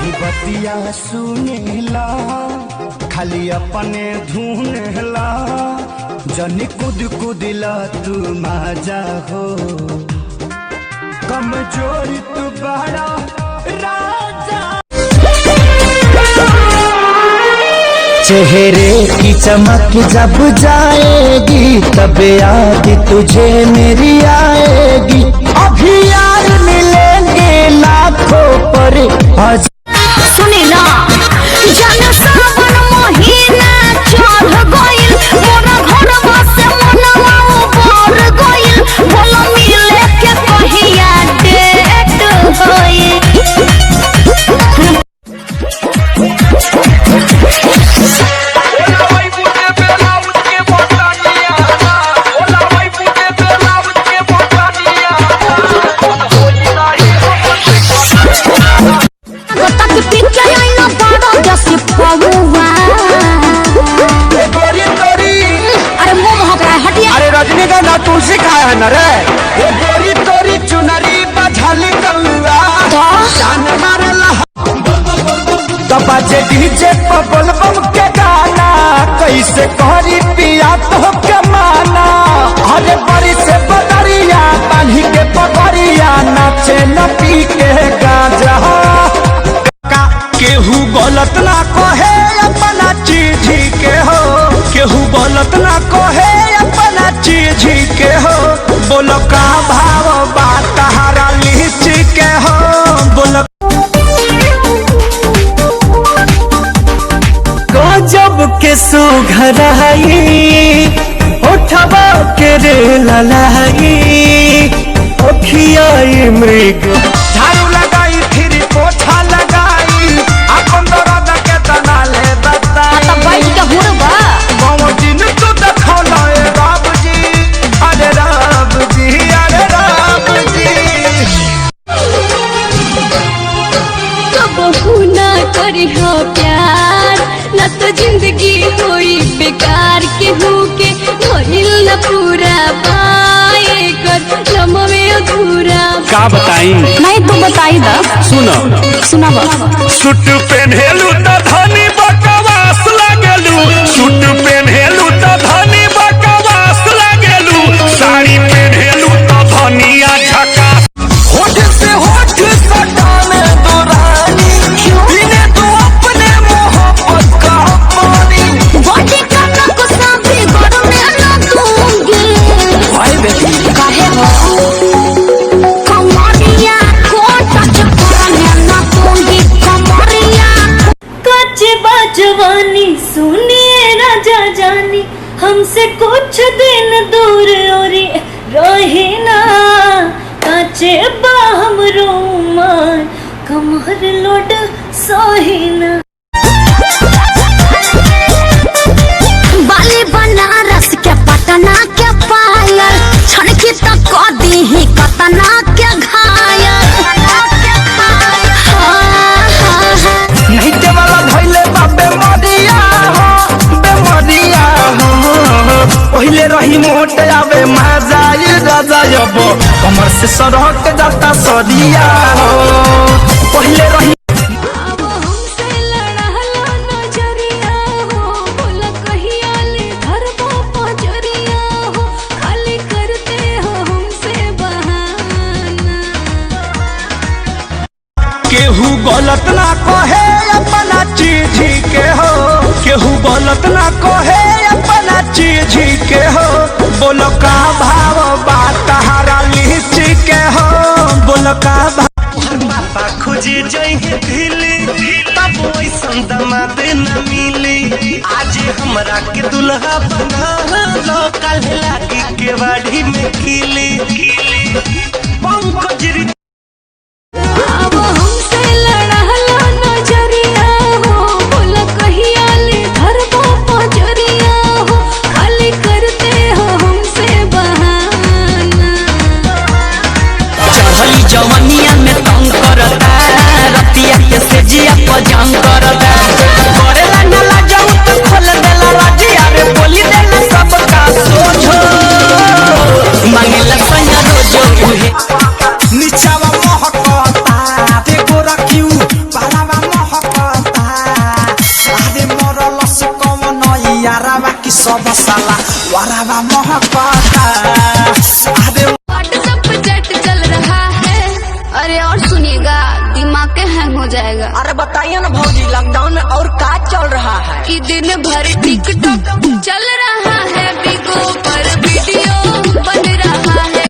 नहीं बतिया सुनेला खाली अपने धुनेला जनी कूद कूदिला तू मजा हो कमजोरी तू बड़ा राजा। चेहरे की चमक जब जाएगी तब याद तुझे मेरी आएगी। अभी यार मिलेंगे लाखों पर सुनी ना जन सावन महीना चढ़ गइल मोरा घरवा से मनवा ऊपर गइल बोलो मिले के कहिया डेट होई। रजनीगंधा तुलसी खाया है न रे गोरी तोरी चुनरी बझली कौआ जान मारला दबाजे डीजे पर बोलबम के गाना कैसे करी पिया तो के माना। अरे बड़ी से बदरिया पानी के पगरिया नाचे न पी के गांजा केहू गलत ना कहे अपना चीज के हो केहू गलत ना कहे अपना चीज के हो। बोलो का भाव बात हरा लीची के हो बोलो गजब के सुघराई उठवा के रे ललाई ओखियाई मृग झाड़ू लगाई फिर पोछा लगाई अपन दर्द के तना ले बता बैठ के हुरबा बाबूजी ने तो देखौला ए बाबूजी अरे रामजी अरे रामजी। कबहू ना करी हो प्यार न तो जिंदगी होई बेकार केहू के भइल न पूरा पाए कर लमवे अधूरा। का बताई नहीं तो बताई दा सुनो सुनावा। सूट पहनेलू तो धनी बकवास लागेलू सूट पहनेलू तो धनी बकवास लागेलू साड़ी पहनेलू तो धनिया झकास। होठ से होठ सटाने दो रानी पीने तो अपने मोहब्बत का पानी बॉडी का नक साथी घर में न दूंगी भाई बेटी काहे हो कमरिया को टच करने न दूंगी कमरिया। कच्चे बाजवानी सुनिए राजा जानी हमसे कुछ दिन दूर और रहे ना काचे बाहम रोमान कमर लोड सोहिना। बाली बनारस के पटना के पायल छनकी तक दी ही कतना के घायल। नहीं के वाला धइले बाबे मरिया हो पहले रही मोट आवे मजाई राजा अब कमर से सरहट जाता सरिया हो पहले रही केहू गलत ना कहे अपना चीज के हो केहू गलत ना कहे अपना चीज के हो। बोलो का भाव बात हरा लीची के हो बोलो का भाव खोजे जाइए दिल्ली तब वैसन दामाद न मिली आज हमरा के दुल्हा बना लो कल लागी के बाड़ी में खिली पंकज जवनिया में तंग करता रतिया के सेजिया पर जंग करता करेला न लाजऊ तो खोल देला राजिया रे बोली देला सबका सोझो मांगेला सैया रोजो उहे नीचा सब साला वरावा महकता। अरे व्हाट्सएप पे चैट चल रहा है। अरे और सुनिएगा, दिमाग के हैंग हो जाएगा। अरे बताइए ना भौजी, लॉकडाउन में और क्या चल रहा है? कि दिन भर टिकटॉक चल रहा है, बिगो पर वीडियो बन रहा है।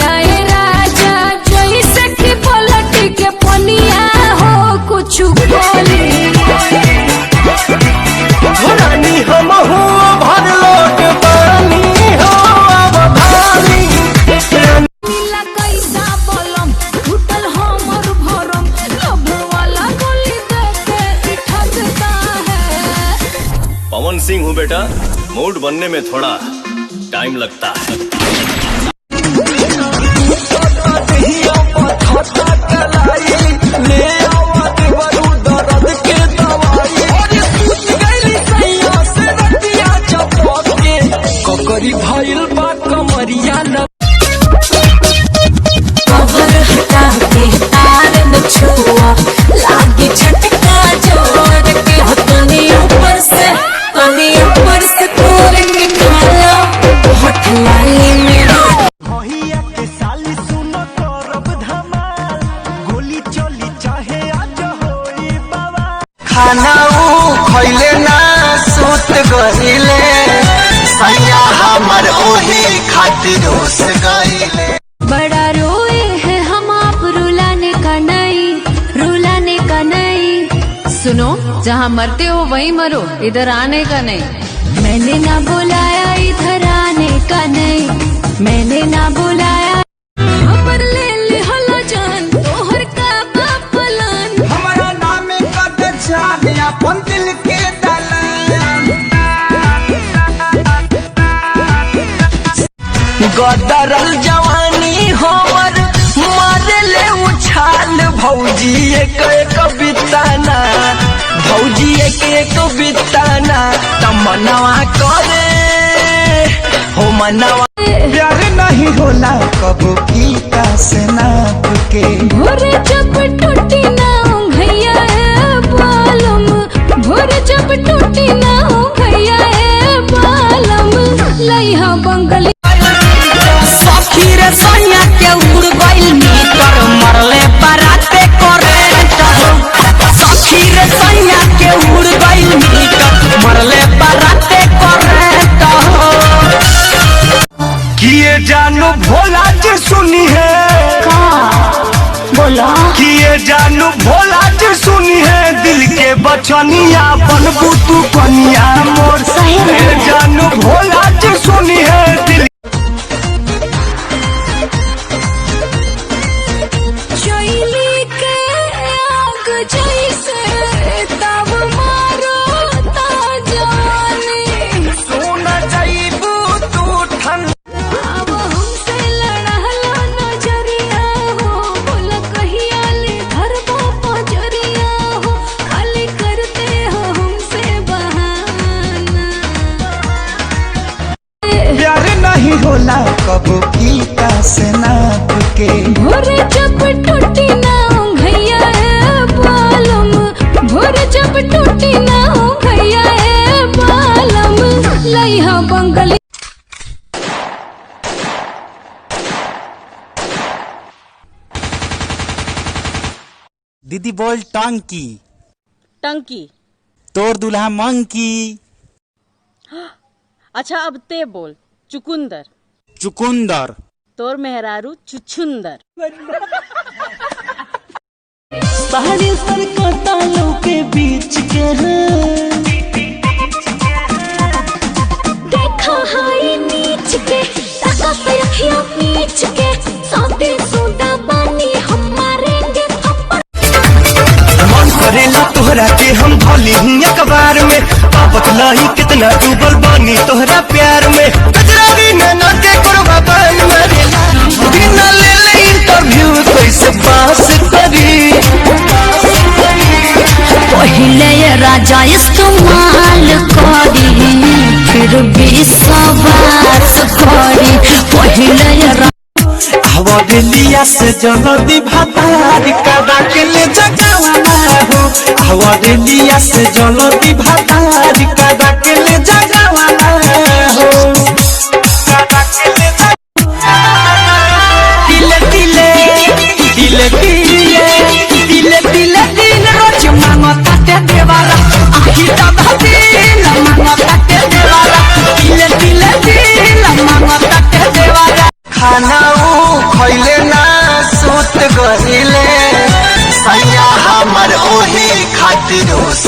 आए राजा जैसे कि पलट के पनिया हो कुछ बोली। रानी हम हो भर लोट पानी हो अवधानी। नीला कैसा बलम टूटल हमर भरम, लभ वाला गोली देके ठगता है। पवन सिंह हूँ बेटा, मूड बनने में थोड़ा टाइम लगता है। भइल बा कमरिया न कवर हटा के तार न छुआ, लागी झटका जोड़ के हो तनी ऊपर से तोड़ के खाला होठ लाली मेरा। भैया के साली सुनो करब धमाल, गोली चली चाहे आज होई बाबा। खाना ऊ खइले ना सुत गइले, सैया हमर ओही खातिर रोस गइले। बड़ा रोए हैं हम आप रुलाने का नहीं। सुनो, जहाँ मरते हो वहीं मरो, इधर आने का नहीं। मैंने ना बुलाया इधर आने का नहीं, मैंने ना बुलाया। खबर ले ली हलो जान, तोहर का पापलान। हमारा नाम कद जाने अपन दिल के दलान। गदरल जवानी हमर मारे ले उछाल, भौजी एक एक बिताना, भौजी एक एक बिताना। तमन्नावा करे हो मनवा, प्यार नहीं होला कबू फीता से नाप के। भोर जब टूटी ना भैया बालम, भोर जब टूटी ना भैया बालम। लइहा बंगली सखी रे सैया के उड़ गइल मीटर, मरले बराते करेंट। सखी रे सैया के उड़ गइल मीटर, मरले बराते करेंट। किए जानू भोला जी सुनी है, बोला किए जानू भोला जी सुनी है, दिल के बचनिया बनबू तू कनिया मोर। किए जानू भोला जी सुनी है, दिल चैली के आग जैसे तब मारो ता जाने। सोना जाइबू तू ठन। अब हमसे लड़हलो नजरिया हो, बोला कहिया ले धरबो पजरिया हो। खाली करते हो हमसे बहाना। प्यार नहीं होला कबू फीता से नाप के। भोर जब टूटी ना भैया बालम, भोर जब टूटी ना भैया बालम। लइहा बंगली दीदी बोल टंकी, टंकी। तोर दूल्हा मंकी। अच्छा अब ते बोल चुकुंदर। चुकुंदर। तोर मेहरारू चुछुंदर। साड़ी सर कतालों के बीच के हैं, देखा हाई नीच के, ताका पे अखियां नीच के। सादे सोडा पानी हम मारेंगे थप्पड़। मन करेला तोहरा के हम भली ही अखबार में, पापत नहीं कितना डूबल बानी तोहरा प्यार में। गजरानी नैना के कोरबा बन मरेला, बिना ले ले इंटरव्यू कैसे पास करी। पहले ये राजा इस्तेमाल करी, फिर भी सवास करी। पहले ये हवा दिलिया से जल्दी भतार कदा के ले जगावा हो। हवा दिलिया से जल्दी भतार कदा के ले जगावा। खातिर रोस